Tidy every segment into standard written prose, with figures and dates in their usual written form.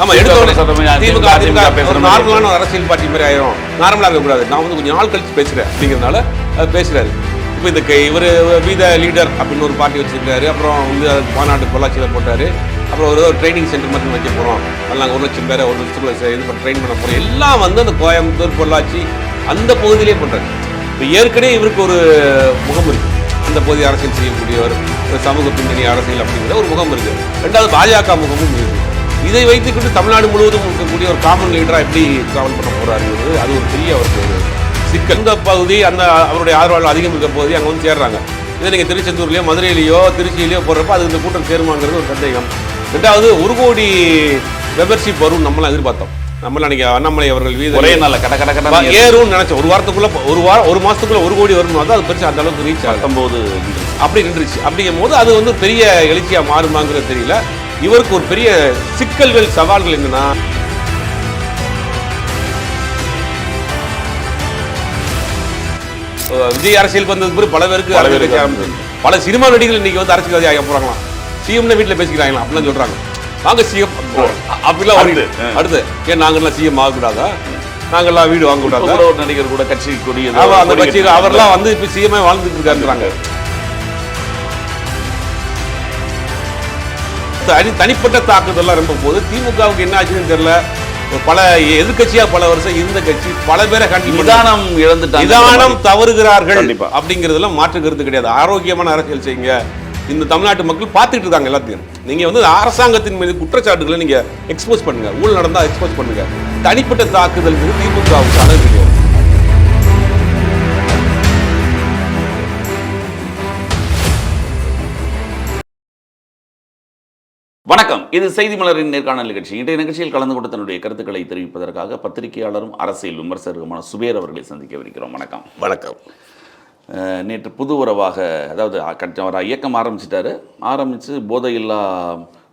ஆமா நார்மலான அரசியல் பார்ட்டி மாதிரி ஆயிரும், நார்மலா இருக்கக்கூடாது, நான் வந்து கொஞ்சம் நாள் கழிச்சு பேசுறேன் அப்படிங்கிறதுனால பேசுறாரு. இப்போ இந்த இவர் வீத லீடர் அப்படின்னு ஒரு பார்ட்டி வச்சிருக்காரு. அப்புறம் வந்து மாநாடு பொள்ளாச்சியில் போட்டாரு. அப்புறம் ஒரு ட்ரைனிங் சென்டர் மட்டும் வைக்க போகிறோம், அதில் நாங்கள் 1 லட்சம் பேரை 1 லட்சத்துக்குள்ள இது ட்ரெயின் பண்ண போகிறோம், எல்லாம் வந்து அந்த கோயம்புத்தூர் பொள்ளாச்சி அந்த பகுதியிலே பண்ணுறாரு. இப்போ ஏற்கனவே இவருக்கு ஒரு முகம் இருக்குது, அந்த பகுதி அரசியல் செய்யக்கூடியவர், சமூக பின்னணி அரசியல் அப்படிங்கிற ஒரு முகம் இருக்குது. ரெண்டாவது பாஜக முகமும் இருக்குது. இதை வைத்துக்கிட்டு தமிழ்நாடு முழுவதும் இருக்கக்கூடிய ஒரு காமன் லீடராக எப்படி ட்ராவல் பண்ண போகிறாருங்கிறது அது ஒரு பெரிய அவருக்கு ஒரு சிக்கல். இந்த பகுதி அந்த அவருடைய ஆதரவாளர் அதிகம் இருக்க பகுதி அங்கே வந்து சேர்றாங்க. இதை நீங்கள் திருச்செந்தூர்லையோ மதுரையிலையோ திருச்சியிலையோ போடுறப்ப அது இந்த கூட்டம் சேருமாங்கிறது ஒரு சந்தேகம். ரெண்டாவது 1 கோடி மெம்பர்ஷிப் வரும் நம்மளாம் எதிர்பார்த்தோம். நம்மளாம் அன்றைக்கி அண்ணாமலை அவர்கள் வீத ஒரே நாள் கடை ஏறும்னு நினச்சோம். ஒரு வாரத்துக்குள்ளே ஒரு மாதத்துக்குள்ளே 1 கோடி வரணும். அது பெருசு அந்த அளவுக்கு ரீச் 19 அப்படி நின்றுச்சு. அப்படிங்கும் போது அது வந்து பெரிய எழுச்சியாக மாறுமாங்கிறது தெரியல. இவருக்கு ஒரு பெரிய சிக்கல்கள் சவால்கள் என்னன்னா, விஜய் அரசியல் வந்ததுக்கு பிறகு பல பேருக்கு பல சினிமா நடிகர்கள் இன்னைக்கு வந்து அரசியல்வாதி ஆக போறாங்களாம். சிஎம்னு வீட்டில் பேசிக்கிறாங்களா அப்படிலாம் சொல்றாங்க. வாங்க சிஎம் அப்படிலாம் வருது. அடுத்து ஏன் நாங்கள்லாம் சிஎம் ஆகக்கூடாதா, நாங்கள்லாம் வீடு வாங்கக்கூடாதா, ஒரு நடிகர் கூட கட்சி கொடி அந்த கட்சி அவர்லாம் வந்து இப்போ சிஎம்ஐ வாழ்ந்துட்டு இருக்காருங்கிறாங்க. தனிப்பட்ட தாக்குதல்லாம் ரொம்ப போது திமுகவுக்கு என்ன ஆச்சுன்னு தெரியல. பல எதிர்கட்சியா பல வருஷம் இருந்த கட்சி பல பேரை நிதானம் இழந்துட்டாங்க, நிதானம் தவறுகிறார்கள் அப்படிங்கிறதுல மாற்று கருத்து கிடையாது. ஆரோக்கியமான அரசியல் செய்யுங்க. இந்த தமிழ்நாட்டு மக்கள் பார்த்துட்டு இருக்காங்க எல்லாத்தையும். நீங்க வந்து அரசாங்கத்தின் மீது குற்றச்சாட்டுகளை நீங்க எக்ஸ்போஸ் பண்ணுங்க, ஊழல் நடந்தா எக்ஸ்போஸ் பண்ணுங்க. தனிப்பட்ட தாக்குதல் திமுகவுக்கு அழகு கிடையாது. வணக்கம், இது செய்தி மலரின் நேர்காணல் நிகழ்ச்சி. இன்றைய நிகழ்ச்சியில் கலந்து கொண்டு தன்னுடைய கருத்துக்களை தெரிவிப்பதற்காக பத்திரிகையாளரும் அரசியல் விமர்சகருமான சுபேர் அவர்களை சந்திக்கவிருக்கிறோம். வணக்கம். வணக்கம். நேற்று புது உறவாக, அதாவது அவர் இயக்கம் ஆரம்பித்து போதையில்லா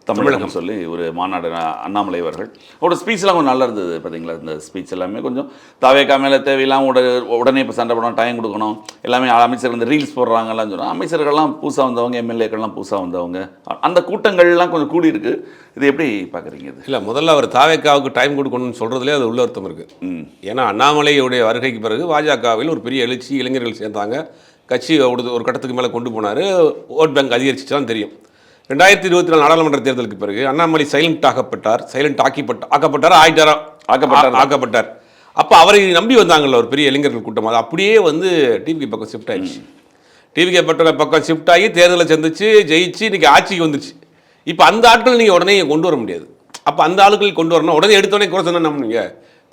தமிழகம் சொல்லி ஒரு மாநாடு அண்ணாமலை அவர்கள் அவரோட ஸ்பீச்லாம் கொஞ்சம் நல்லா இருந்தது. பார்த்தீங்களா, இந்த ஸ்பீச் எல்லாமே கொஞ்சம் தாவேக்கா மேலே தேவையில்லாமல் உடனே இப்போ சண்டை போடணும், டைம் கொடுக்கணும், எல்லாமே அமைச்சர்கள் இந்த ரீல்ஸ் போடுறாங்கலாம் சொன்னால் அமைச்சர்கள்லாம் புதுசாக வந்தவங்க, எம்எல்ஏக்கள்லாம் புதுசாக வந்தவங்க, அந்த கூட்டங்கள்லாம் கொஞ்சம் கூடி இருக்குது. இது எப்படி பார்க்குறீங்க? இது இல்லை, முதல்ல அவர் தாவேக்காவுக்கு டைம் கொடுக்கணும்னு சொல்கிறதுலே அது உள்ள அர்த்தம் இருக்குது. ஏன்னா அண்ணாமலையுடைய வருகைக்கு பிறகு பாஜகவில் ஒரு பெரிய எழுச்சி, இளைஞர்கள் சேர்ந்தாங்க, கட்சி ஒரு கட்டத்துக்கு மேலே கொண்டு போனார், ஓட் பேங்க் அதிகரிச்சு தான் தெரியும். 2024 நாடாளுமன்ற தேர்தலுக்கு பிறகு அண்ணாமலை சைலண்ட் ஆக்கப்பட்டார். அப்போ அவரை நம்பி வந்தாங்கல்ல ஒரு பெரிய இளைஞர்கள் கூட்டம், அது அப்படியே வந்து டிவிகே பக்கம் ஷிஃப்ட் ஆயிடுச்சு. டிவிகே பக்கம் ஷிஃப்ட் ஆகி தேர்தலை சந்திச்சு ஜெயிச்சு இன்னைக்கு ஆட்சிக்கு வந்துச்சு. இப்போ அந்த ஆட்கள் நீங்கள் உடனே கொண்டு வர முடியாது. அப்போ அந்த ஆட்கள் கொண்டு வரணும், உடனே எடுத்தோடனே குறை சொன்னா நம்பினீங்க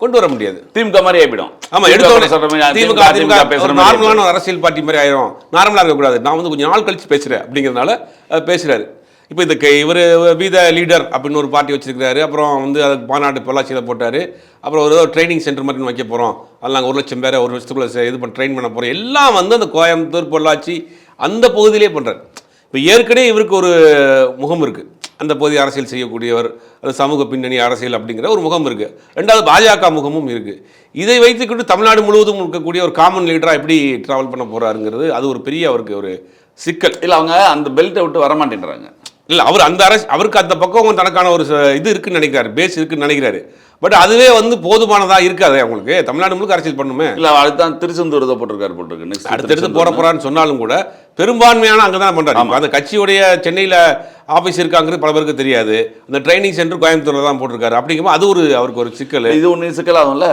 கொண்டு வர முடியாது. திமுக மாதிரி ஆகிடும். ஆமா, எடுத்தோடனே நார்மலான அரசியல் பார்ட்டி மாதிரி ஆயிரும், நார்மலாக இருக்கக்கூடாது, நான் வந்து கொஞ்சம் நாள் கழிச்சு பேசுகிறேன் அப்படிங்கிறதுனால பேசுகிறாரு. இப்போ இந்த இவர் வீத லீடர் அப்படின்னு ஒரு பார்ட்டி வச்சிருக்காரு. அப்புறம் வந்து மாநாடு பொள்ளாச்சியில் போட்டார். அப்புறம் ஒரு ட்ரைனிங் சென்டர் மட்டும் வைக்க போகிறோம், அதில் நாங்கள் 1 லட்சம் பேரை 1 வருஷத்துக்குள்ள ட்ரெயின் பண்ண போகிறோம், எல்லாம் வந்து அந்த கோயம்புத்தூர் பொள்ளாச்சி அந்த பகுதியிலே பண்ணுறாரு. இப்போ ஏற்கனவே இவருக்கு ஒரு முகம் இருக்குது, அந்த பகுதி அரசியல் செய்யக்கூடியவர், அது சமூக பின்னணி அரசியல் அப்படிங்கிற ஒரு முகம் இருக்குது. ரெண்டாவது பாஜக முகமும் இருக்குது. இதை வைத்துக்கிட்டு தமிழ்நாடு முழுவதும் இருக்கக்கூடிய ஒரு காமன் லீடராக எப்படி ட்ராவல் பண்ண போகிறாருங்கிறது அது ஒரு பெரிய அவருக்கு ஒரு சிக்கல். இல்லை, அவங்க அந்த பெல்ட்டை விட்டு வரமாட்டேன்றாங்க. இல்லை, அவர் அந்த அவருக்கு அந்த பக்கம் தனக்கான ஒரு இது இருக்குன்னு நினைக்கிறாரு, பேஸ் இருக்குன்னு நினைக்கிறாரு. பட் அதுவே வந்து போதுமானதாக இருக்காது. அவங்களுக்கு தமிழ்நாடு முழுக்க அரசியல் பண்ணுமே. இல்லை, அதுதான் திருச்செந்தூர் இதை போட்டிருக்கு. நெக்ஸ்ட் அடுத்தடுத்து போகிறான்னு சொன்னாலும் கூட பெரும்பான்மையான அங்கே தான் பண்ணுறாரு. அந்த கட்சியுடைய சென்னையில் ஆஃபீஸ் இருக்காங்கிறது பல பேருக்கு தெரியாது. அந்த ட்ரைனிங் சென்டர் கோயம்புத்தூரில் தான் போட்டிருக்காரு. அப்படிங்கும்போது அது அவருக்கு ஒரு சிக்கல். இது ஒன்று சிக்கலாகும்ல.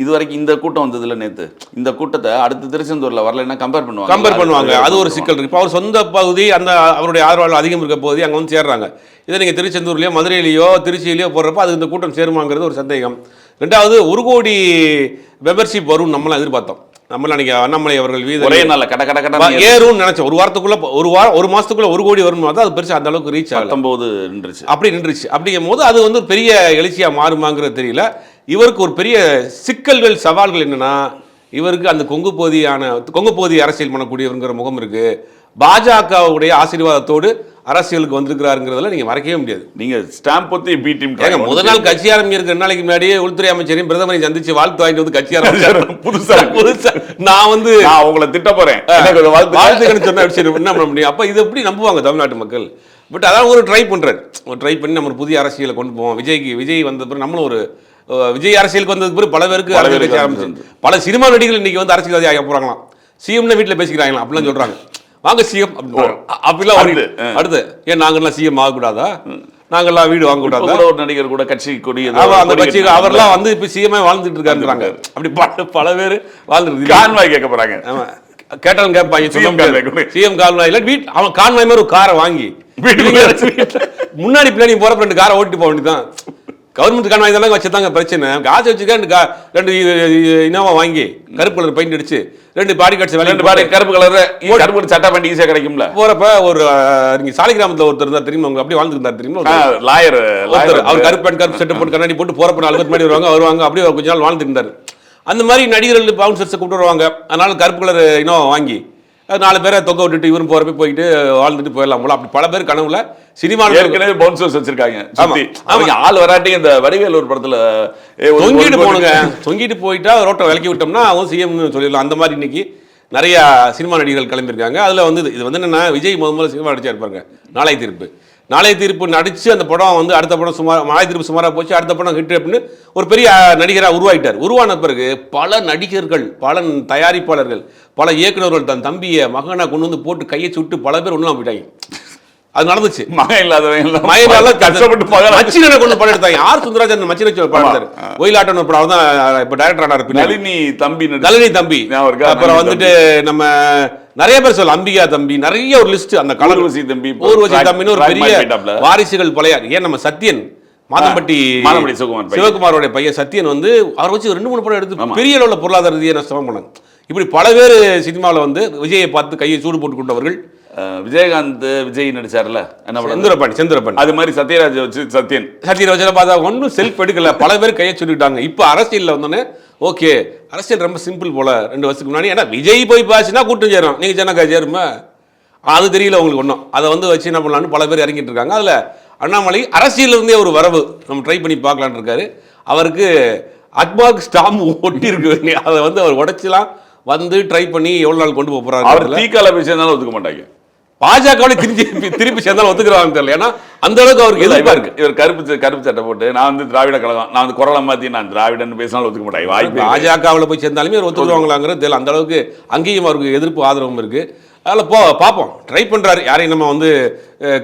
இது வரைக்கும் இந்த கூட்டம் வந்ததுல நேற்று இந்த கூட்டத்தை அடுத்து திருச்செந்தூரில் வரலைன்னா கம்பேர் பண்ணுவாங்க. அது ஒரு சிக்கல் இருக்குது. இப்போ அவர் சொந்த பகுதி, அந்த அவருடைய ஆதரவாளர் அதிகம் இருக்க பகுதி அங்கே வந்து சேர்றாங்க. இதை நீங்கள் திருச்செந்தூர்லையோ மதுரையிலையோ திருச்சியிலையோ போடுறப்ப அது இந்த கூட்டம் சேருமாங்கிறது ஒரு சந்தேகம். ரெண்டாவது 1 கோடி மெம்பர்ஷிப் வரும் நம்மளாம் எதிர்பார்த்தோம். நம்மளாம் அன்றைக்கி அண்ணாமலை அவர்கள் வீத ஒரே நாள் கடை ஏறும்னு நினச்சோம். ஒரு வாரத்துக்குள்ளே ஒரு மாதத்துக்குள்ளே 1 கோடி வரணும். அது பெருசு அந்த அளவுக்கு ரீச் 19 நின்றுச்சு. அப்படிங்கும் போது அது வந்து பெரிய எழுச்சியாக மாறுமாங்கிறது தெரியல. இவருக்கு ஒரு பெரிய சிக்கல்கள் சவால்கள் என்னன்னா, இவருக்கு அந்த கொங்கு பகுதி அரசியல் பண்ணக்கூடியவங்கிற முகம் இருக்கு. பாஜகவுடைய ஆசீர்வாதத்தோடு அரசியலுக்கு வந்திருக்கிறாருங்கிறதுல நீங்க மறக்கவே முடியாது. நீங்க ஸ்டாம்ப் பத்தி பி டீம் முதல் நாள் கட்சி ஆரம்பிக்கிற நாளைக்கு முன்னாடியே உள்துறை அமைச்சரையும் பிரதமரையும் சந்திச்சு வாழ்த்து வாங்கிட்டு வந்து கட்சி ஆரம்பிச்சாரு. புதுசா நான் வந்து உங்களை திட்ட போறேன் வாழ்த்துக்கன்னு சொன்னா என்ன பண்ண முடியும்? அப்ப இது எப்படி நம்புவாங்க தமிழ்நாட்டு மக்கள்? பட் அதான் ஒரு ட்ரை பண்ணுறாரு, ஒரு ட்ரை பண்ணி நம்ம ஒரு புதிய அரசியலை கொண்டு போவோம். விஜய் வந்த பிறகு நம்மளும் ஒரு விஜய் அரசியலுக்கு வந்ததுக்கு பிறகு பல பேருக்கு அரசியல் பேச ஆரம்பிச்சு. பல சினிமா நடிகர்கள் இன்னைக்கு வந்து அரசியல்வாதி ஆக போகிறாங்களாம். சிஎம்னு வீட்டில் பேசிக்கிறாங்களாம், அப்படிலாம் சொல்கிறாங்க. வாங்க சிஎம் அப்படிலாம் அடுத்து ஏன் நாங்கள்லாம் சிஎம் ஆகக்கூடாதா, நாங்கள்லாம் வீடு வாங்கக்கூடாதா? ஒரு நடிகர் கூட கட்சி கொடி அந்த கட்சி அவர்லாம் வந்து இப்போ சிஎம்ஐ வாழ்ந்துட்டு இருக்காருன்றாங்க. அப்படி பல பேர் வாழ்ந்துருக்கு. கான்வாய் கேட்க போறாங்க. ஆமா, கேட்டாலும் கேட்பாங்க சிஎம் கால்வாய் இல்லை வீட் அவன் கான்வாய் மாதிரி ஒரு காரை வாங்கி முன்னாடி பின்னாடி போறப்ப 2 காரை ஓட்டிட்டு போக வேண்டியதான். கவர்மெண்ட் கான்வாய் தானே வச்சுதாங்க பிரச்சனை. காசு வச்சுக்க 2 இனோவா வாங்கி கருப்பு கலர் பெயிண்ட் அடிச்சு 2 பாடி கார்ட்ஸ் 2 பாடி கருப்பு கலர் கருப்பு சட்டை பண்ணி ஈஸியா கிடைக்கும்ல. போறப்ப ஒரு நீங்க சாலி கிராமத்துல ஒருத்தர் இருந்தார் தெரியுமா, அவங்க அப்படி வாழ்ந்துருந்தார் தெரியுமா, லாயர். அவர் கருப்பு செட்டப் போட்டு கண்ணாடி போட்டு போறப்ப 4 பேர் முன்னாடி வருவாங்க அப்படியே கொஞ்ச நாள் வாழ்ந்துட்டு இருந்தார். அந்த மாதிரி நடிகர்கள் பவுன்சர்ஸை கூப்பிட்டு வருவாங்க. அதனால கருப்பு கலர் இனோவா வாங்கி 4 பேரை தொங்க விட்டுட்டு இவரும் போறப்ப போயிட்டு வாழ்ந்துட்டு போயிடலாம் போல. அப்படி பல பேர் கனவுல சினிமாவில் ஏற்கனவே பவுன்சர்ஸ் வச்சிருக்காங்க. அவங்க ஆள் வராட்டி இந்த வடிவேல் ஒரு படத்துல தொங்கிட்டு போனுங்க, தொங்கிட்டு போயிட்டா ரோட்டை விலக்கி விட்டோம்னா அவன் சிஎம்னு சொல்லிடலாம். அந்த மாதிரி இன்னைக்கு நிறைய சினிமா நடிகர்கள் கிளம்பியிருக்காங்க. அதுல வந்து இது வந்து என்னன்னா, விஜய் முதல்ல சினிமா நடிச்சா இருப்பாங்க. நாளை தீர்ப்பு நடிச்சு அந்த படம் வந்து அடுத்த படம் நாளை தீர்ப்பு சுமாராக போச்சு, அடுத்த படம் ஹிட் அப்படின்னு ஒரு பெரிய நடிகராக உருவாயிட்டார். உருவான பிறகு பல நடிகர்கள், பல தயாரிப்பாளர்கள், பல இயக்குநர்கள் தன் தம்பியை மகனை கொண்டு வந்து போட்டு கையை சுட்டு பல பேர் ஒன்றும் போயிட்டாங்க. அது நடந்துச்சு. மகன் இல்லாதவங்க கஷ்டப்பட்டு மச்சினை கொண்டு படம் எடுத்தாங்க. ஆர் சுந்தராஜன் மச்சினை படம் எடுத்தாரு. ஒயிலாட்டன் ஒரு படம் தான் இப்போ டைரக்டர் ஆனார். நளினி தம்பி, அப்புறம் வந்துட்டு நம்ம நிறைய பேர் சொல்ல அம்பிகா தம்பி, நிறைய ஒரு லிஸ்ட். அந்த ஊர்வசி தம்பின்னு ஒரு பெரிய வாரிசுகள் பழைய ஏன் நம்ம சத்யன் மாதம்பட்டி சிவகுமாரோட பையன் சத்யன் வந்து அவரை வச்சு 2-3 படம் எடுத்து பெரிய அளவில் பொருளாதார ரீதியாக நஷ்டமாக பண்ணாங்க. இப்படி பல பேர் சினிமாவில் வந்து விஜயை பார்த்து கையை சூடு போட்டு கொண்டவர்கள். விஜயகாந்த் விஜய் நடிச்சார்ல செந்தூரப்பாண்டி, அது மாதிரி சத்யராஜ் வச்சு சத்யன் வச்சு பார்த்தா ஒன்றும் செல்ஃப் எடுக்கல. பல பேர் கையை சொல்லிட்டாங்க. இப்போ அரசியலில் வந்தோன்னே ஓகே அரசியல் ரொம்ப சிம்பிள் போல. 2 வருஷத்துக்கு முன்னாடி ஏன்னா விஜய் போய் பாச்சுன்னா கூட்டம் சேரும், நீங்கள் ஜனக்கா சேருமா அது தெரியல உங்களுக்கு ஒன்றும். அதை வந்து வச்சு என்ன பண்ணலான்னு பல பேர் இறங்கிட்டு இருக்காங்க. அதில் அண்ணாமலை அரசியலிருந்தே ஒரு வரவு நம்ம ட்ரை பண்ணி பார்க்கலான்னு இருக்காரு. அவருக்கு அக்மார்க் ஸ்டாம்ப் ஒட்டி இருக்கு. அதை வந்து அவர் உடைச்சலாம் வந்து ட்ரை பண்ணி எவ்வளோ நாள் கொண்டு போகிறாரு. அவர் தீக்கால போய் சேர்ந்தாலும் ஒத்துக்க மாட்டாங்க. பாஜகவில் திருப்பி சேர்ந்தாலும் ஒத்துக்கிறாங்க தெரியல. ஏன்னா அந்த அளவுக்கு அவருக்கு எதிர்ப்பா இருக்கு. இவர் கருப்பு சட்டை போட்டு நான் வந்து திராவிட கழகம், நான் வந்து குரலை மாற்றி நான் திராவிடன்னு பேசினாலும் ஒத்துக்க மாட்டாங்க. வாய்ப்பு பாஜகவில் போய் சேர்ந்தாலுமே இவர் ஒத்துக்குவாங்களாங்கிறது தெரியல. அந்த அளவுக்கு அங்கேயும் அவருக்கு எதிர்ப்பு ஆதரவும் இருக்கு. அதில் பார்ப்போம், ட்ரை பண்ணுறாரு. யாரையும் நம்ம வந்து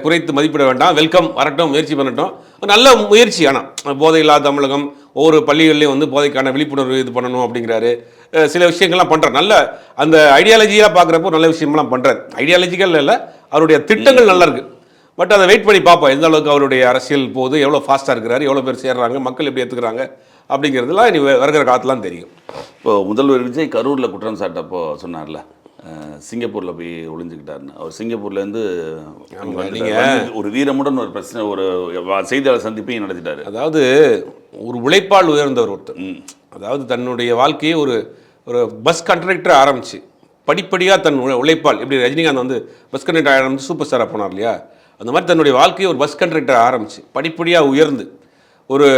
குறைத்து மதிப்பிட வேண்டாம். வெல்கம், வரட்டும், முயற்சி பண்ணட்டும். நல்ல முயற்சி. ஆனால் போதை இல்லாத தமிழகம், ஒவ்வொரு பள்ளிகள்லையும் வந்து போதைக்கான விழிப்புணர்வு இது பண்ணணும் அப்படிங்கிறாரு. சில விஷயங்கள்லாம் பண்ணுறாரு. நல்ல அந்த ஐடியாலஜியாக பார்க்குறப்போ நல்ல விஷயம்லாம் பண்ணுறாரு. ஐடியாலஜிக்கல் இல்லை, அவருடைய திட்டங்கள் நல்லா இருக்கு. பட் அதை வெயிட் பண்ணி பார்ப்போம் எந்த அளவுக்கு அவருடைய அரசியல் போகுது, எவ்வளோ ஃபாஸ்ட்டாக இருக்கிறாரு, எவ்வளோ பேர் சேர்றாங்க, மக்கள் எப்படி ஏற்றுக்கிறாங்க அப்படிங்கிறதுலாம் இனி வருகிற காலத்துலாம் தெரியும். இப்போ முதல்வர் விஜய் கரூரில் குற்றம் சாட்டப்போ சொன்னார்ல, சிங்கப்பூரில் போய் ஒளிஞ்சுக்கிட்டாருன்னு. அவர் சிங்கப்பூர்லேருந்து ஒரு வீரமுடன் ஒரு பிரச்சனை, ஒரு செய்தியாளர் சந்திப்பையும் நடத்திட்டாரு. அதாவது ஒரு உழைப்பால் உயர்ந்தவர் ஒருத்தர். அதாவது தன்னுடைய வாழ்க்கையை ஒரு பஸ் கண்டக்டர் ஆரம்பிச்சு படிப்படியாக தன் உழைப்பால், எப்படி ரஜினிகாந்த் வந்து பஸ் கண்டக்டர் ஆரம்பிச்சு சூப்பர் ஸ்டாராக போனார் இல்லையா, அந்த மாதிரி தன்னுடைய வாழ்க்கையை ஒரு பஸ் கண்டக்டர் ஆரம்பிச்சு படிப்படியாக உயர்ந்து ஒரு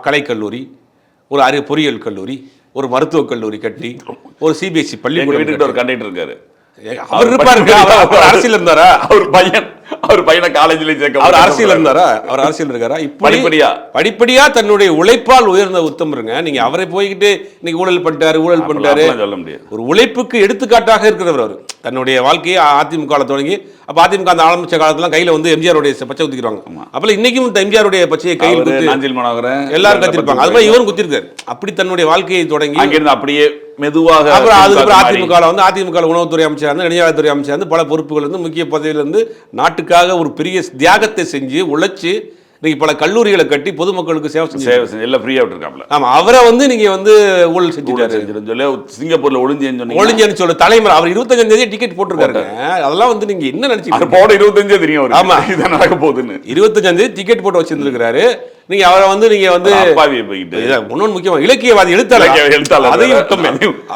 கலைக்கல்லூரி, ஒரு பொறியியல் கல்லூரி, ஒரு மருத்துவக் கல்லூரி கட்டி, ஒரு சிபிஎஸ்சி பள்ளிக்கூடம் ஒரு கண்டக்டர் இருக்காரு. அவர் இருப்பாரு. அரசியல் இருந்தாரா? அவர் பையனை காலேஜில் சேர்க்க அவர் அரசியல் இருந்தாரா? அவர் அரசியல் இருக்காரா? படிப்படியா தன்னுடைய உழைப்பால் உயர்ந்த உத்தமருங்க. நீங்க அவரை போய்கிட்டு இன்னைக்கு ஊழல் பண்ணிட்டாரு சொல்ல முடியாது. ஒரு உழைப்புக்கு எடுத்துக்காட்டாக இருக்கிறவர் அவர். தன்னுடைய வாழ்க்கையை அதிமுக தொடங்கி, அப்ப அதிமுக அந்த ஆரம்பிச்ச காலத்துல கையில வந்து எம்ஜிஆருடைய பச்சை குத்திக்கிறாங்க. அப்பல இன்னைக்கும் எம்ஜிஆருடைய பச்சையை கையில் எல்லாரும் கத்திருப்பாங்க. அது மாதிரி இவரும் குத்திருக்காரு. அப்படி தன்னுடைய வாழ்க்கையை தொடங்கி அங்கிருந்து அப்படியே மெதுவாக அதிமுக உணவுத்துறை அமைச்சர், நெடுஞ்சாலைத்துறை அமைச்சர், பல பொறுப்புகள் இருந்து முக்கிய பதவியிலிருந்து நாட்டுக்காக ஒரு பெரிய தியாகத்தை செஞ்சு உழைச்சு நீங்க பல கல்லூரிகளை கட்டி பொதுமக்களுக்கு சேவை செஞ்சு எல்லாம் ஃப்ரீயா விட்டுருக்காங்க. ஆமா, அவரை வந்து நீங்க வந்து ஊழல் செஞ்சுட்டாரு. சிங்கப்பூர்ல ஒளிஞ்சேன்னு சொல்ல தலைமுறை அவர் 25ஆம் தேதி டிக்கெட் போட்டிருக்காரு. அதெல்லாம் வந்து நீங்க என்ன நினைச்சீங்க? போட 25 தெரியும். ஆமா, இதான் நடக்க போகுதுன்னு 25ஆம் தேதி டிக்கெட் போட்டு வச்சிருந்திருக்காரு. நீங்க அவரை வந்து நீங்க வந்து இன்னொன்னு முக்கியமா இலக்கியவாதி, எழுத்தாளர்,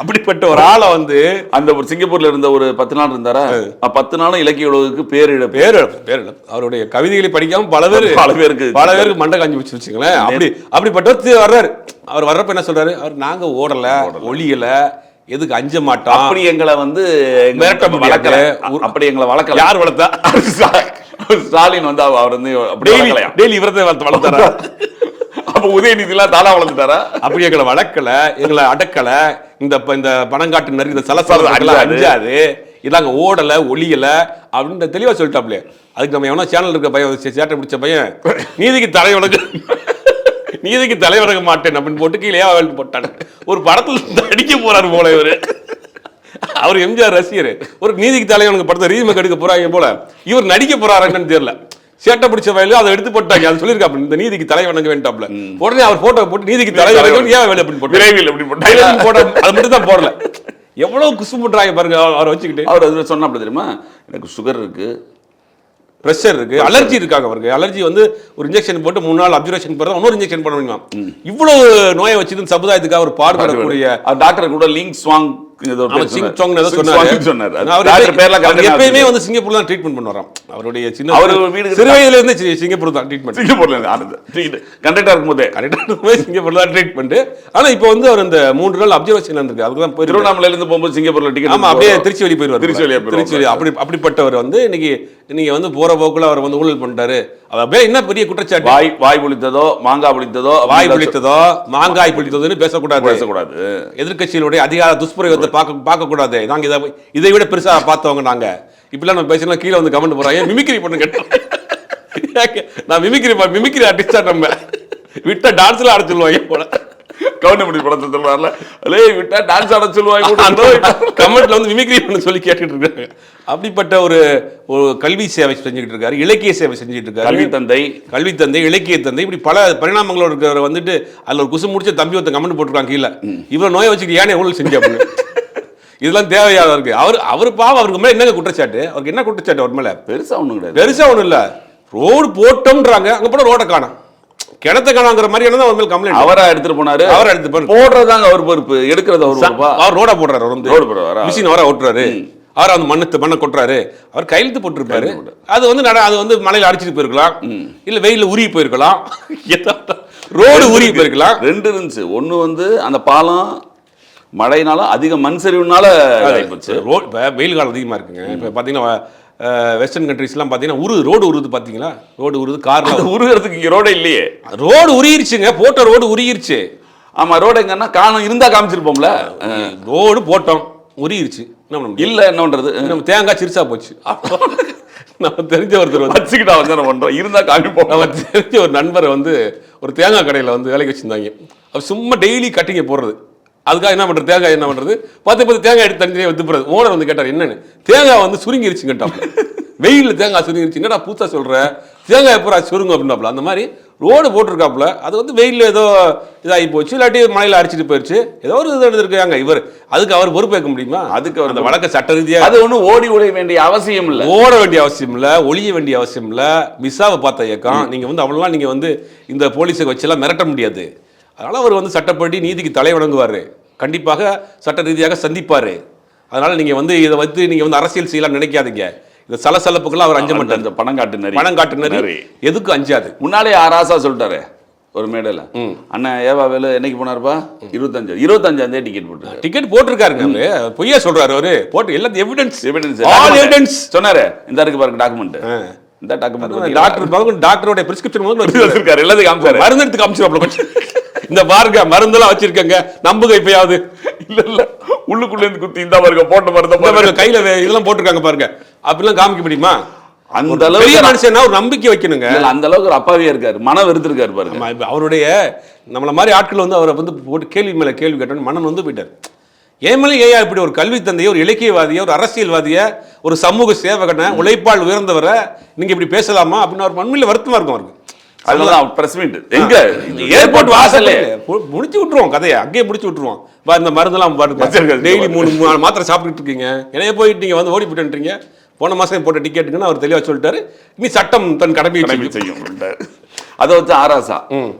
அப்படிப்பட்ட ஒரு ஆளை வந்து அந்த ஒரு சிங்கப்பூர்ல இருந்த ஒரு 10 நாள் இருந்தாரா, 10 நாளும் இலக்கிய உலகுக்கு பேரிழப்பு. அவருடைய கவிதைகளை படிக்காம பல பேருக்கு மண்டை காஞ்சி வச்சுங்களேன். அப்படிப்பட்டவர் வர்றாரு. அவர் வர்றப்ப என்ன சொல்றாரு? அவர் நாங்க ஓடல, ஒளியல, எதுக்கு அஞ்ச மாட்டான். அப்படி எங்களை வந்து வளர்க்கல. அப்படி எங்களை வளர்க்கல. யார் வளர்த்தா? ஸ்டாலின் வந்து அவர் வந்து டெய்லி இவரத்தை வளர்த்தாரா? அப்ப உதயநிதிலாம் தானா வளர்ந்துட்டாரா? அப்படி எங்களை வளர்க்கல, எங்களை அடக்கல. இந்த பணங்காட்டு நரி இந்த சலசல அஞ்சாது, இதாங்க ஓடல ஒளியல அப்படின்னு தெளிவா சொல்லிட்டாப்லையே. அதுக்கு நம்ம எவனா சேனல் இருக்க பையன் சேட்டை பிடிச்ச பையன் நீதிக்கு தலைவணங்க மாட்டேன் அப்படின்னு போட்டு கீழே போட்டாங்க. ஒரு படத்துல அடிக்க போறாரு போல இவரு. அவர் எம்ஜிஆர் ரசிகர். ஒரு நீதிக்கு தலைவனுக்கு படத்தை ரீமேக் எடுக்க போறாங்க போல, இவர் நடிக்க போறாரு என்னன்னு தெரியல. சேட்டை பிடிச்ச வயலு அதை எடுத்து போட்டாங்க. அது சொல்லியிருக்காப்ல, இந்த நீதிக்கு தலைவணங்க வேண்டாப்ல. உடனே அவர் போட்டோ போட்டு நீதிக்கு தலைவணங்க ஏன் வேலை அப்படின்னு போட்டு விரைவில் அப்படி போட்டாங்க. அது மட்டும் தான் போடல. எவ்வளவு குசு போட்டுறாங்க பாருங்க அவரை வச்சுக்கிட்டு. அவர் அது சொன்னா அப்படி தெரியுமா, எனக்கு சுகர் இருக்கு, பிரஷர் இருக்கு, அலர்ஜி இருக்காங்க அவருக்கு. அலர்ஜி வந்து ஒரு இன்ஜெக்ஷன் போட்டு 3 நாள் அப்சர்வேஷன் போறதா இன்னொரு இன்ஜெக்ஷன் பண்ண முடியுமா? இவ்வளவு நோயை வச்சுட்டு சமுதாயத்துக்காக அவர் பார்வையிடக்கூடிய டாக்டர் கூட லிங்க் ஸ்வாங் எப்பயுமே வந்து சிங்கப்பூர்ல தான் ட்ரீட்மெண்ட் பண்ணுவாராம். அவருடைய சின்ன சிறு வயதுல இருந்து சிங்கப்பூர் தான் ட்ரீட்மெண்ட். கண்டக்டா இருக்கும்போதே சிங்கப்பூர்ல தான் ட்ரீட்மெண்ட். ஆனா இப்போ வந்து அவர் இந்த 3 நாள் அப்சர்வேஷன்ல இருக்கு. அதுக்கு தான் போய் திருவண்ணாமலையில இருந்து போகும்போது சிங்கப்பூர்ல டிக்கெட், ஆமா, அப்படியே திருச்சி வழி போயிருவார். திருச்சி அப்படிப்பட்டவர் வந்து இன்னைக்கு நீங்க வந்து போற போக்குல அவர் வந்து ஊழல் பண்ணிட்டாரு. அப்படியே என்ன பெரிய குற்றச்சாட்டு, வாய் புளித்ததோ மாங்காய் புளித்ததோ மாங்காய் புளித்ததோன்னு பேசக்கூடாது. எதிர்கட்சிகளுடைய அதிகார துஷ்பிரயோகத்தை பார்க்க கூடாது. நாங்க இதை விட பெருசா பார்த்தவங்க நாங்க. இப்பெல்லாம் நம்ம பேசினா கீழே வந்து கமெண்ட் போறாங்க, மிமிக்ரி பண்ணு கேட்டோம். நான் மிமிக்ரி ஆர்டிஸ்டா நம்ம விட்டா டான்ஸ்ல ஆட சொல்லுவாங்க போல. கவுண்டமணி படத்தை சொல்றாருல, விட்டா டான்ஸ் ஆட சொல்லுவாங்க. கமெண்ட்ல வந்து மிமிக்ரி பண்ண சொல்லி கேட்டுட்டு இருக்காங்க. அப்படிப்பட்ட ஒரு கல்வி சேவை செஞ்சுட்டு இருக்காரு, இலக்கிய சேவை செஞ்சுட்டு இருக்காரு. கல்வி தந்தை, இலக்கிய தந்தை, இப்படி பல பரிணாமங்களோட இருக்கிறவர் வந்துட்டு அதுல ஒரு குசு முடிச்ச தம்பி ஒருத்த கமெண்ட் போட்டிருக்காங்க கீழே, இவரை நோயை வச்சுக்கிட்டு ஏன் எவ்வளவு செஞ்சு அப்படின்னு. இதெல்லாம் தேவையாக இருக்கு. அவர் பாவம், அவருக்கு மேல என்னங்க குற்றச்சாட்டு? அவருக்கு என்ன குற்றச்சாட்டு அவர் மேல? பெருசா ஒண்ணும் இல்ல. ரோடு போட்டோம்ன்றாங்க, அங்க போட ரோட காணோம், கிணத்த காணாங்கிற மாதிரி அவர் மேல கம்ப்ளைண்ட். அவரா எடுத்துட்டு போனாரு, போடுறதாங்க அவர் பொறுப்பு, எடுக்கிறது அவர் ரோடா போடுறாரு. அவர் வந்து மிஷின் அவரா ஓட்டுறாரு, அவர் அந்த மண்ணை கொட்டுறாரு, அவர் கையெழுத்து போட்டுருப்பாரு. அது வந்து மலையில அடிச்சுட்டு போயிருக்கலாம், இல்ல வெயில உருகி போயிருக்கலாம், ரோடு உருகி போயிருக்கலாம். 2 இருந்துச்சு. ஒண்ணு வந்து அந்த பாலம் மழைனால அதிக மண் சரிவுனால வெயில் காலம் அதிகமா இருக்குங்க. இப்ப பாத்தீங்கன்னா வெஸ்டர்ன் கண்ட்ரீஸ்லாம் பார்த்தீங்கன்னா ரோடு உருது பார்த்தீங்களா? ரோடு உருது, கார்ல உருகிறதுக்கு இங்கே ரோடே இல்லையே. ரோடு உருகிருச்சுங்க, போட்ட ரோடு உருகிருச்சு. ஆமாம், ரோடு எங்கன்னா காணும் இருந்தால் காமிச்சிருப்போம்ல. ரோடு போட்டோம், உருகிருச்சு, இல்லை என்ன பண்ணுறது? நம்ம தேங்காய் சிரிசா போச்சு. நம்ம தெரிஞ்ச ஒருத்தர் வச்சுக்கிட்டா வந்து என்ன பண்ணுறோம், இருந்தால் காமிப்போம். நம்ம தெரிஞ்ச ஒரு நண்பரை வந்து ஒரு தேங்காய் கடையில் வந்து வேலைக்கு வச்சுருந்தாங்க. அவர் சும்மா டெய்லி கட்டிங்க போடுறது. அதுக்காக என்ன பண்ணுறது, தேங்காய் என்ன பண்ணுறது, 10 தேங்காய் எடுத்து தனியாக வந்து போகிறது. ஓனர் வந்து கேட்டார், என்னன்னு? தேங்காய் வந்து சுருங்கிருச்சு கேட்டான். வெயிலில் தேங்காய் சுருங்கிருச்சு, என்னடா பூத்தா சொல்கிற, தேங்காய் எப்போ சுருங்கும் அப்படின்னாப்புல. அந்த மாதிரி ரோடு போட்டிருக்காப்புல, அது வந்து வெயிலில் ஏதோ இதாகி போச்சு, இல்லாட்டி மழையில் அடிச்சுட்டு போயிடுச்சு, ஏதோ ஒரு இது எடுத்துருக்காங்க. அதுக்கு அவர் பொறுப்பேற்க முடியுமா? அதுக்கு அவர் அந்த வழக்க சட்ட ரீதியாக அது ஒன்றும் ஓட வேண்டிய அவசியம் இல்லை, ஓட வேண்டிய அவசியம் இல்லை, ஒளிய வேண்டிய அவசியம் இல்லை. மிஸ்ஸாவை பார்த்த இயக்கம் நீங்கள் வந்து அவ்வளோலாம் நீங்கள் வந்து இந்த போலீஸை வச்செல்லாம் மிரட்ட முடியாது. அதனால் அவர் வந்து சட்டப்படி நீதிக்கு தலை வணங்குவார், கண்டிப்பாக சட்ட ரீதியாக சந்திப்பார். அதனால் நீங்கள் வந்து இதை வந்து நீங்கள் வந்து அரசியல் செய்யலாம் நினைக்காதீங்க. இந்த சலசலப்புக்கெல்லாம் அவர் அஞ்ச மாட்டார். இந்த பணம் காட்டுனாரு எதுக்கும் அஞ்சாது. முன்னாலே ஆராசா சொல்லிட்டாரு ஒரு மேடையில், அண்ணன் ஏவாவேலு என்னைக்கு போனாருப்பா, 25 டிக்கெட் போட்டிருக்காருங்க. அவரு பொய்யா சொல்றாரு, அவரு போட்டு எல்லாத்தையும் எவிடன்ஸ் சொன்னாரு. இந்த இருக்கு பாருங்க டாக்குமெண்ட், இந்த டாக்குமெண்ட் டாக்டரோட பிரிஸ்கிரிப்ஷன் வச்சிருக்காரு, எல்லாத்தையும் காமிச்சாரு, மருந்து எடுத்து காமிச்சிருப்பாப்ல. இந்த பாருங்க மருந்தெல்லாம் வச்சிருக்கங்க, நம்புக இப்பயாவது. இல்ல உள்ளுக்குள்ள இருந்து குத்தி இந்த பாருங்க போட்ட மருந்து கையில இதெல்லாம் போட்டிருக்காங்க பாருங்க, அப்படிலாம் காமிக்க முடியுமா? அந்த அளவுக்கு மனுஷனா ஒரு நம்பிக்கை வைக்கணுங்க. அந்த அளவுக்கு ஒரு அப்பாவியா இருக்காரு, மன வெறுத்திருக்காரு பாருங்க. அவருடைய நம்மள மாதிரி ஆட்கள் வந்து அவரை வந்து போட்டு கேள்வி மேல கேள்வி கேட்டோன்னு மனம் வந்து போயிட்டார். ஏன் மேலே ஏன் இப்படி ஒரு கல்வி தந்தையை, ஒரு இலக்கியவாதியை, ஒரு அரசியல்வாதியை, ஒரு சமூக சேவகனை, உழைப்பால் உயர்ந்தவரை நீங்க இப்படி பேசலாமா அப்படின்னு அவர் மண்மையில வருத்தமா இருக்கும் அவருக்கு. ஏர்போர்ட் வாசல்ல முடிச்சு விட்டுருவோம் கதையை, அங்கேயே முடிச்சு விட்டுருவோம். இந்த மருந்தெல்லாம் டெய்லி 3 மாத்திரை சாப்பிட்டுட்டு இருக்கீங்க, என்னைய போயிட்டு நீங்க வந்து ஓடி போட்டுன்றீங்க, போன மாசம் போட்ட டிக்கெட்டுக்குன்னு அவர் தெளிவா சொல்லிட்டாரு. இனி சட்டம் தன் கடமை செய்யும். அதை வச்சு ஆராசா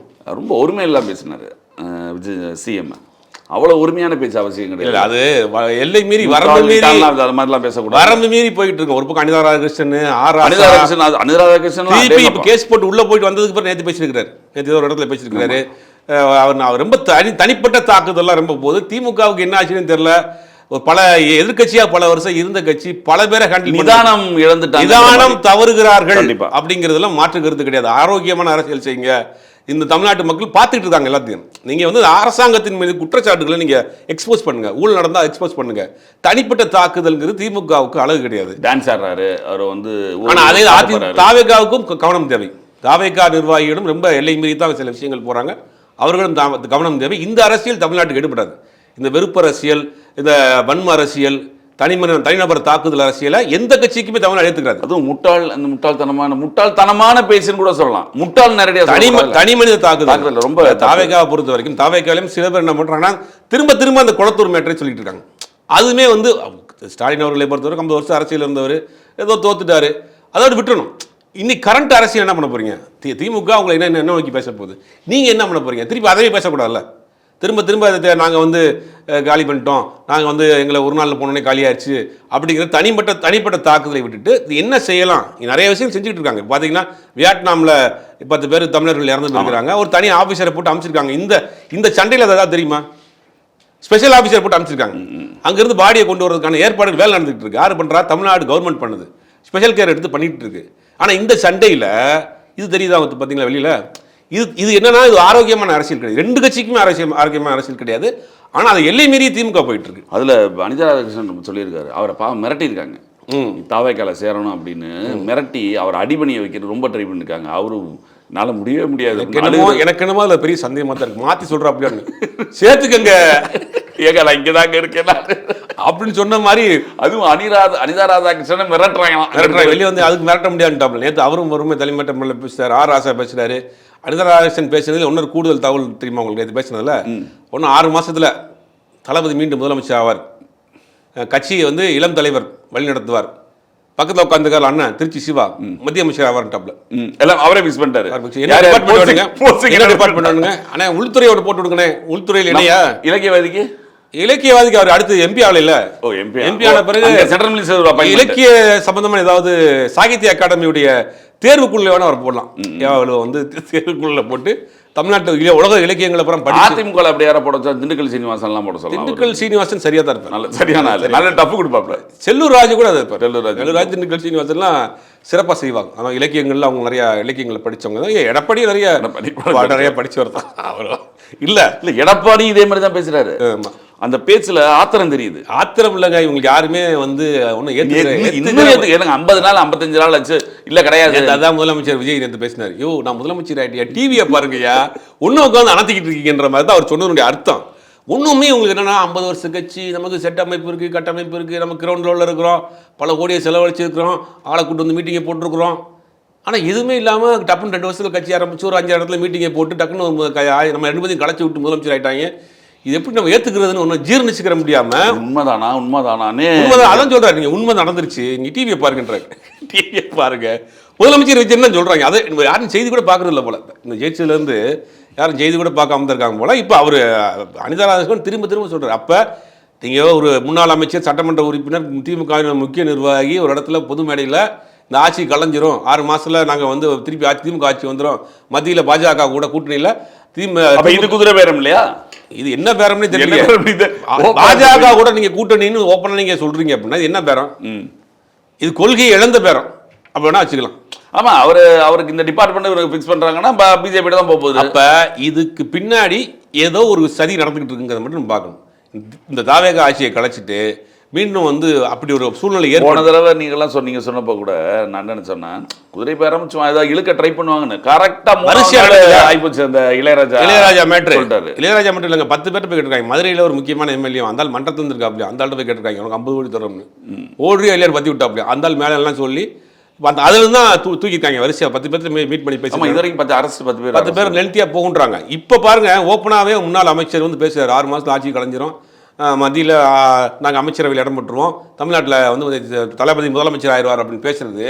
ரொம்ப ஒருமையெல்லாம் பேசினாரு சிஎம். அவ்வளவு உரிமையான பேச்சு அவசியம் கிடையாது. அது எல்லை மீறி வரம்பு மீறி போயிட்டு இருக்கு. ஒரு பக்கம் அனிதா ராதாகிருஷ்ணன் கேஸ் போட்டு உள்ள போயிட்டு வந்ததுக்கு அப்புறம் நேற்று பேசியிருக்காரு, நேற்று ஒரு இடத்துல பேசியிருக்காரு. அவர் ரொம்ப தனிப்பட்ட தாக்குதல்லாம் ரொம்ப போகுது. திமுகவுக்கு என்ன ஆச்சுன்னு தெரியல. ஒரு பல எதிர்கட்சியா பல வருஷம் இருந்த கட்சி பல பேரை நிதானம் இழந்துட்டாங்க, நிதானம் தவறுகிறார்கள் அப்படிங்கிறதுலாம் மாற்று கருத்து கிடையாது. ஆரோக்கியமான அரசியல் செய்யுங்க. இந்த தமிழ்நாட்டு மக்கள் பார்த்துட்டு இருக்காங்க எல்லாத்தையும். நீங்க வந்து அரசாங்கத்தின் மீது குற்றச்சாட்டுகளை நீங்க எக்ஸ்போஸ் பண்ணுங்க, ஊழல் நடந்தா எக்ஸ்போஸ் பண்ணுங்க. தனிப்பட்ட தாக்குதல்ங்கிறது திமுகவுக்கு அழகு கிடையாது. டான்ஸ் ஆடுறாரு அவர் வந்து. ஆனா அதே தாவேகாவுக்கும் கவனம் தேவை. தாவேகா நிர்வாகிகளும் ரொம்ப எல்லை மீறி தான் சில விஷயங்கள் போறாங்க. அவர்களும் கவனம் தேவை. இந்த அரசியல் தமிழ்நாட்டுக்கு எடுபடாது. இந்த வெறுப்பு அரசியல், இந்த வன்ம அரசியல், தனிநபர் தாக்குதல் அரசியலை எந்த கட்சிக்குமே தமிழ்நாடு எடுத்துக்கிறாரு. அதுவும் முட்டாள்தனமான பேசுன்னு கூட சொல்லலாம். முட்டாள் நேரடியாக தனி மனித தாக்குதல் ரொம்ப. தாவேகாவை பொறுத்த வரைக்கும் தாவேகாலையும் சில பேர் என்ன பண்றாங்கன்னா திரும்ப அந்த குளத்தூர் மேட்டரை சொல்லிட்டு இருக்காங்க. அதுவுமே வந்து ஸ்டாலின் அவர்களை பொறுத்தவரை 50 வருஷம் அரசியல் இருந்தவர் ஏதோ தோத்துட்டாரு, அதோடு விட்டுறணும். இன்னைக்கு கரண்ட் அரசியல் என்ன பண்ண போறீங்க? திமுக உங்களை என்ன நோக்கி பேச போகுது? நீங்க என்ன பண்ண போறீங்க? திருப்பி அதவே பேசக்கூடாதுல்ல. திரும்ப நாங்கள் வந்து காலி பண்ணிட்டோம், நாங்கள் வந்து எங்களை ஒரு நாளில் போனோடனே காலியாகிடுச்சு அப்படிங்கிற தனிப்பட்ட தாக்குதலை விட்டுட்டு என்ன செய்யலாம்? நிறைய விஷயம் செஞ்சுக்கிட்டு இருக்காங்க. பார்த்தீங்கன்னா வியட்நாமில் 10 பேர் தமிழர்கள் இறந்து இருக்கிறாங்க. ஒரு தனி ஆஃபீஸரை போட்டு அமைச்சிருக்காங்க. இந்த சண்டையில் ஏதாவது தெரியுமா? ஸ்பெஷல் ஆஃபீஸர் போட்டு அமைச்சிருக்காங்க. அங்கேருந்து பாடியை கொண்டு வரதுக்கான ஏற்பாடுகள் வேலை நடந்துகிட்டு இருக்கு. யார் பண்ணுறா? தமிழ்நாடு கவர்மெண்ட் பண்ணுது. ஸ்பெஷல் கேர் எடுத்து பண்ணிட்டு இருக்கு. ஆனால் இந்த சண்டையில் இது தெரியுதா பார்த்தீங்களா வெளியில்? இது என்னன்னா இது ஆரோக்கியமான அரசியல் கிடையாது. ரெண்டு கட்சிக்குமே ஆரோக்கியமான அரசியல் கிடையாது. ஆனால் அதை எல்லை மீறி திமுக போயிட்டு இருக்கு. அதில் அனிதா ராதாகிருஷ்ணன் சொல்லியிருக்காரு, அவரை மிரட்டியிருக்காங்க. தாவேக்கால சேரணும் அப்படின்னு மிரட்டி அவர் அடிபணியை வைக்கிறது ரொம்ப ட்ரை பண்ணிருக்காங்க. அவரும் என்னால் முடியவே முடியாது. எனக்கு என்னமோ அதில் பெரிய சந்தேகமாக தான் இருக்கு. மாற்றி சொல்கிறா அப்படின்னு சேர்த்துக்கங்க, ஏங்க நான் இங்கே தாங்க இருக்கேன் அப்படின்னு சொன்ன மாதிரி. அதுவும் அனிதா ராதாகிருஷ்ணன் மிரட்டுறாங்க. வெளியே வந்து அதுக்கு மிரட்ட முடியாதுட்டாப்ல. நேற்று அவரும் வருமே தலைமையிட்ட முறையில் பேசுகிறார். ஆர் ராசா பேசுகிறாரு. அனிதா ராதாகிருஷ்ணன் பேசுனதில் இன்னொரு கூடுதல் தகவல் தெரியுமா உங்களுக்கு? நேற்று பேசுனதில் ஒன்றும் 6 மாதத்தில் தளபதி மீண்டும் முதலமைச்சர் ஆவார். கட்சியை வந்து இளம் தலைவர் வழி நடத்துவார். பக்கத்தில் உட்காந்துக்கார் அண்ணன் திருச்சி சிவா மத்திய அமைச்சர் ஆவார்ட்டாப்ல. எல்லாம் அவரே மிஸ் பண்ணிட்டாரு. டிபார்ட்மெண்ட் ஆனால் உள்துறையோட போட்டு விடுங்கண்ணே. உள்துறையில் இல்லையா இலக்கியவாதிக்கு அவர் அடுத்து எம்பி ஆகல. எம்பி ஆன பிறகு சென்ட்ரல் மினிஸ்டர் இலக்கிய சம்பந்தமான ஏதாவது சாகித்ய அகாடமியுடைய தேர்வுக்குள்ள வேணா அவர் போடலாம். வந்து தேர்வுக்குள்ள போட்டு தமிழ்நாட்டு உலக இலக்கியங்களை அப்புறம் அதிமுக அப்படி யாரை போட வச்சா திண்டுக்கல் சீனிவாசன் எல்லாம் போட சொல்லலாம். திண்டுக்கல் சீனிவாசன் சரியா தான் இருப்பார். சரியான நல்ல டப்பு கொடுப்பாப்ல. செல்லூர் ராஜு கூட அது இருப்பார். செல்லூர் ராஜ் திண்டுக்கல் சீனிவாசன்லாம் சிறப்பாக செய்வாங்க. ஆனால் இலக்கியங்கள்ல அவங்க நிறைய இலக்கியங்களை படித்தவங்க தான். எடப்பாடி நிறைய படிச்சவர் தான். அவரும் இல்லை எடப்பாடி இதே மாதிரி தான் பேசுறாரு. அந்த பேச்சுல ஆத்திரம் தெரியுது. ஆத்திரம் இல்லைங்க, இவங்களுக்கு யாருமே வந்து ஒன்றும் எனக்கு 50 நாள் 55 நாள் ஆச்சு இல்லை கிடையாது. அதான் முதலமைச்சர் விஜய் நேற்று பேசினார். நான் முதலமைச்சர் ஆகிட்டியா, டிவியை பாருங்கய்யா, ஒன்றும் உட்காந்து அணைச்சிக்கிட்டு இருக்கீங்கன்ற மாதிரி தான் அவர் சொன்னதுடைய அர்த்தம். ஒன்றுமே உங்களுக்கு என்னன்னா 50 வருஷ கட்சி, நமக்கு செட் அமைப்பு இருக்குது, கட்டமைப்பு இருக்குது, நம்ம கிரவுண்ட் லெவலில் இருக்கிறோம், பல கோடியை செலவழிச்சிருக்கிறோம், ஆளை கூட்டு வந்து மீட்டிங்கை போட்டிருக்கிறோம். ஆனால் எதுவுமே இல்லாமல் டப்புன்னு 2 வருஷத்தில் கட்சி ஆரம்பிச்சு ஒரு 5 இடத்துல மீட்டிங்கை போட்டு டக்குன்னு நம்ம 2 பேரையும் களைச்சி விட்டு முதலமைச்சர் ஆகிட்டாங்க. இது எப்படி நம்ம ஏற்றுக்கிறதுன்னு ஒன்றும் ஜீர்ணிச்சுக்கிற முடியாமல் உண்மைதானே அதான் சொல்கிறாரு. நீங்கள் உண்மை நடந்துருச்சு, நீங்கள் டிவியை பாருங்கன்றாங்க. டிவியை பாருங்க, முதலமைச்சர் வச்சு என்ன சொல்கிறாங்க? அதை யாரும் செய்தி கூட பார்க்குறது இல்லை போல. இந்த ஜெயிச்சதுலேருந்து யாரும் செய்தி கூட பார்க்காம இருக்காங்க போல. இப்போ அவர் அனிதா ராதாகிருஷ்ணன் திரும்ப சொல்கிறார். அப்போ நீங்கள் ஒரு முன்னாள் அமைச்சர், சட்டமன்ற உறுப்பினர், திமுக முக்கிய நிர்வாகி ஒரு இடத்துல பொது மேடையில் இந்த ஆட்சி கலைஞ்சிரும், 6 மாதத்தில் நாங்கள் வந்து திருப்பி திமுக ஆட்சி வந்துடும், மத்தியில் பாஜக கூட கூட்டணியில் இது குதிரை பேரம் இல்லையா? இது என்ன பேரம்னே தெரியல. பாஜக கூட நீங்க கூட்டணின்னு ஓப்பனா நீங்க சொல்றீங்க அப்படின்னா என்ன பேரம்? இது கொள்கையை இழந்த பேரம் அப்படின்னா வச்சுக்கலாம். ஆமா, அவருக்கு இந்த டிபார்ட்மெண்ட் ஃபிக்ஸ் பண்றாங்கன்னா பிஜேபி தான் போகுது. அப்ப இதுக்கு பின்னாடி ஏதோ ஒரு சதி நடந்துகிட்டு இருக்குங்கிறத மட்டும் நம்ம பார்க்கணும். இந்த தாவேகா ஆட்சியை கலைச்சிட்டு மீண்டும் வந்து அப்படி ஒரு சூழ்நிலை போன தடவை நீங்கள்லாம் சொன்னப்போ கூட நான் என்ன சொன்னேன், குதிரை பேரம் சும்மா ஏதாவது இழுக்க ட்ரை பண்ணுவாங்கன்னு. கரெக்டா ஆயிப்போச்சு. அந்த இளையராஜா மேட்ரு சொல்லிட்டாரு. இளையராஜா மட்டும் இல்லைங்க, 10 பேர் போய் கேட்டிருக்காங்க. மதுரையில் ஒரு முக்கியமான எம்எல்ஏ அந்த மன்றத்தில் இருந்திருக்காப்லையா, அந்த ஆள்கிட்ட போய் கேட்டிருக்காங்க, உனக்கு 50 கோடி தரோம்னு. ஓடியோ இல்லையாரு பற்றி விட்டாப்லையா, அந்த ஆள் மேலே எல்லாம் சொல்லி அதுல தான் தூக்கிட்டாங்க. வரிசையா 10 பேர் மீட் பண்ணி பேசி இது வரைக்கும் அரசு 10 பேர் லென்த்தியா போகுன்றாங்க. இப்போ பாருங்க, ஓப்பனாவே முன்னாள் அமைச்சர் வந்து பேசுறாரு, 6 மாதத்துல ஆட்சி கலைஞ்சிரும், மத்தியில் நாங்கள் அமைச்சரவையில் இடம் பெற்றுருவோம், தமிழ்நாட்டில் வந்து தளபதி முதலமைச்சர் ஆயிடுவார் அப்படின்னு பேசுறது.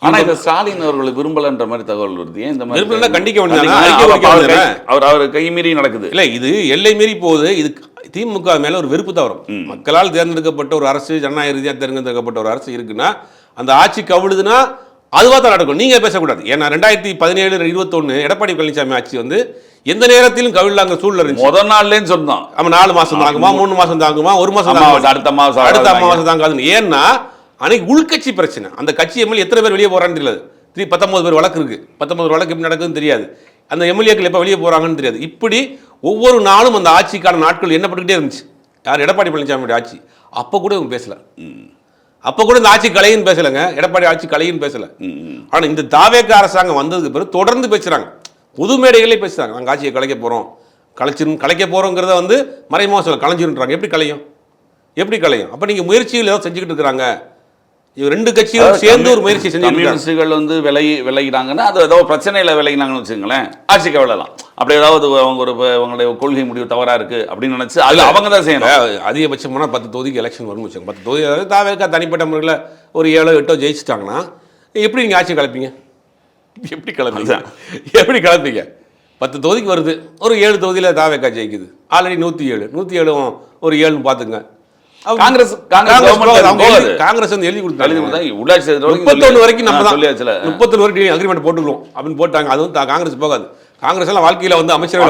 ஆனால் இந்த ஸ்டாலின் அவர்கள் விரும்பலன்ற மாதிரி தகவல் வருது. ஏன் இந்த மாதிரி கண்டிக்க வேண்டியது? அவர் கை மீறி நடக்குது இல்லை, இது எல்லை மீறி போகுது. இது திமுக மேலே ஒரு வெறுப்பு தான் வரும். மக்களால் தேர்ந்தெடுக்கப்பட்ட ஒரு அரசு, ஜனநாயக ரீதியாக தேர்ந்தெடுக்கப்பட்ட ஒரு அரசு இருக்குன்னா அந்த ஆட்சி கவிழுதுன்னா அதுவாக தான் நடக்கும். நீங்கள் பேசக்கூடாது. ஏன்னா 2017-21 எடப்பாடி பழனிசாமி ஆட்சி வந்து எந்த நேரத்திலும் கவிழ்லாங்க சூழ்நிலை இருந்துச்சு. முதல் நாள்லேன்னு சொன்னோம். நம்ம 4 மாசம் தாங்குமா, 3 மாசம் தாங்குமா, 1 மாசம் தாங்குமா, அடுத்த மாசம் தாங்காதுன்னு. ஏன்னா அன்னைக்கு உள்கட்சி பிரச்சனை. அந்த கட்சி எம்எல்ஏ எத்தனை பேர் வெளியே போறான்னு தெரியாது. 19 பேர் வழக்கு இருக்கு. 19 வழக்கு எப்படி நடக்குதுன்னு தெரியாது. அந்த எம்எல்ஏக்கள் எப்போ வெளியே போறாங்கன்னு தெரியாது. இப்படி ஒவ்வொரு நாளும் அந்த ஆட்சிக்கான நாட்கள் என்ன பண்ணிக்கிட்டே இருந்துச்சு. யார்? எடப்பாடி பழனிசாமி ஆட்சி. அப்போ கூட இவங்க பேசல. அப்போ கூட இந்த ஆட்சி கலைன்னு பேசலைங்க. எடப்பாடி ஆட்சி கலைன்னு பேசல. ஆனால் இந்த தாவேக அரசாங்கம் வந்ததுக்கு பிறகு தொடர்ந்து பேசுறாங்க. புது மேடைகளே பேசுறாங்க. நாங்கள் ஆட்சியை கலைக்க போறோம், கலைக்க போறோங்கிறத வந்து மறைமுகமாக சொல்ல கலைஞ்சிருன்றாங்க. எப்படி கலையும்? எப்படி கலையும்? அப்போ நீங்கள் முயற்சிகள் ஏதோ செஞ்சுக்கிட்டு இருக்கிறாங்க. ரெண்டு கட்சிகளும் சேர்ந்து ஒரு முயற்சி செஞ்சு கம்யூனிஸ்டுகள் வந்து விலகினாங்கன்னா அது ஏதோ பிரச்சனையில் விலகினாங்கன்னு வச்சுங்களேன், ஆட்சிக்கு விழலாம். அப்படி ஏதாவது அவங்க அவங்களுடைய கொள்கை முடிவு தவறா இருக்கு அப்படின்னு நினைச்சு அது அவங்க தான் செய்யணும். அதிகபட்சமான 10 தொகுதிக்கு எலெக்ஷன் வரும்னு வச்சுக்கோங்க. 10 தொகுதி அதாவது தாவேக்கா தனிப்பட்ட முறையில் ஒரு 7-8 ஜெயிச்சிட்டாங்கன்னா எப்படி நீங்கள் ஆட்சி கலப்பீங்க? எப்படி கலப்பீங்க? 10 தொகுதிக்கு வருது, ஒரு 7 தொகுதியில் தாவேக்கா ஜெயிக்குது. ஆல்ரெடி 107 ஒரு 7 பார்த்துங்க. காங்கிரஸ் வந்து எழுதி கொடுத்தாங்க. உள்ளாட்சி 31 வரைக்கும் நம்ம தான் 31 வரைக்கும் அக்ரிமெண்ட் போட்டுக்கிறோம் அப்படின்னு போட்டாங்க. அதுவும் காங்கிரஸ் போகாது. காங்கிரஸ் எல்லாம் வாழ்க்கையில வந்து அமைச்சரவை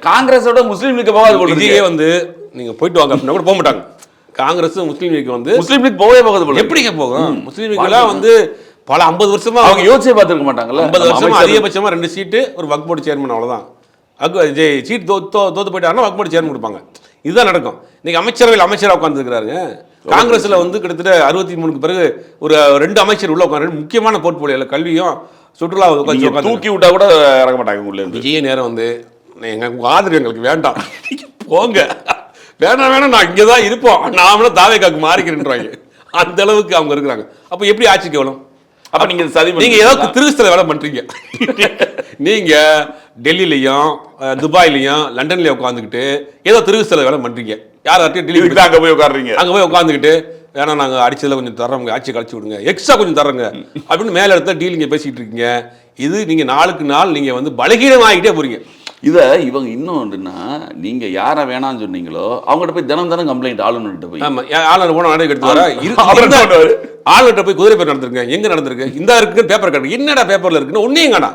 காங்கிரஸோட முஸ்லீம் லீக் போகாது. விஜயே வந்து நீங்க போயிட்டு வாங்க அப்படின்னா கூட போக மாட்டாங்க. காங்கிரஸ் முஸ்லீம் லீக் வந்து முஸ்லீம் லீக் போகவே போகாது. எப்படிங்க போகும்? முஸ்லீம் லீக் எல்லாம் வந்து பல 50 வருஷமா அவங்க யோசிச்சு பார்த்துருக்க மாட்டாங்கல்ல. 50 வருஷமா அதிகபட்சமா 2 சீட்டு ஒரு வக்ஃப் போர்டு சேர்மன், அவ்வளவுதான். சீட் தோத்து போயிட்டாருன்னா வக்ஃப் போர்டு சேர்மன் கொடுப்பாங்க. இதுதான் நடக்கும். இன்னைக்கு அமைச்சரவையில் அமைச்சராக உட்காந்துருக்கிறாருங்க. காங்கிரஸ்ல வந்து கிட்டத்தட்ட 63க்கு பிறகு ஒரு 2 அமைச்சர் உள்ள உட்காந்து முக்கியமான போர்ட்போலியோல கல்வியும் சுற்றுலா தூக்கி விட்டா கூட இறங்க மாட்டாங்க உள்ள. விஜய நேரம் வந்து எங்களுக்கு ஆதரவு எங்களுக்கு வேண்டாம், போங்க, வேணாம் நான் இங்கே தான் இருப்போம், நாமளும் தாவேக்காக்கு மாறிக்கிறேன்றாங்க. அந்த அளவுக்கு அவங்க இருக்கிறாங்க. அப்போ எப்படி ஆட்சிக்கு வரும்? அப்ப நீங்க நீங்க ஏதாவது திருஸ்தல வேலை பண்றீங்க. நீங்க டெல்லியிலையும் துபாயிலையும் லண்டன்லயும் உட்காந்துக்கிட்டு ஏதோ திருஸ்தல வேலை பண்றீங்க. யார்கிட்டயும் டெல்லி அங்க போய் உட்காடுறீங்க. அங்க போய் உட்காந்துக்கிட்டு வேணா நாங்க அடிச்சதுல கொஞ்சம் தர்றோங்க, ஆட்சி கழிச்சு விடுங்க, எக்ஸ்ட்ரா கொஞ்சம் தர்றோங்க அப்படின்னு மேல இடத்துல டீலிங்க பேசிட்டு இருக்கீங்க. இது நீங்க நாளுக்கு நாள் நீங்க வந்து பலகீனமாகிட்டே போறீங்க. இதை இவங்க இன்னும் ஒன்றுன்னா, நீங்க யாரை வேணாம்னு சொன்னீங்களோ அவங்ககிட்ட போய் தினம் கம்ப்ளைண்ட் ஆளுநர்கிட்ட போய். ஆமா, ஆளுநர் போன நடை எடுத்து வர ஆளுநர்கிட்ட போய் குதிரை பேர் நடந்திருக்கு, எங்க நடந்திருக்கு, இந்த இருக்கு பேப்பர் காட்டு, என்னடா பேப்பர்ல இருக்குன்னு ஒன்னையும் காணா.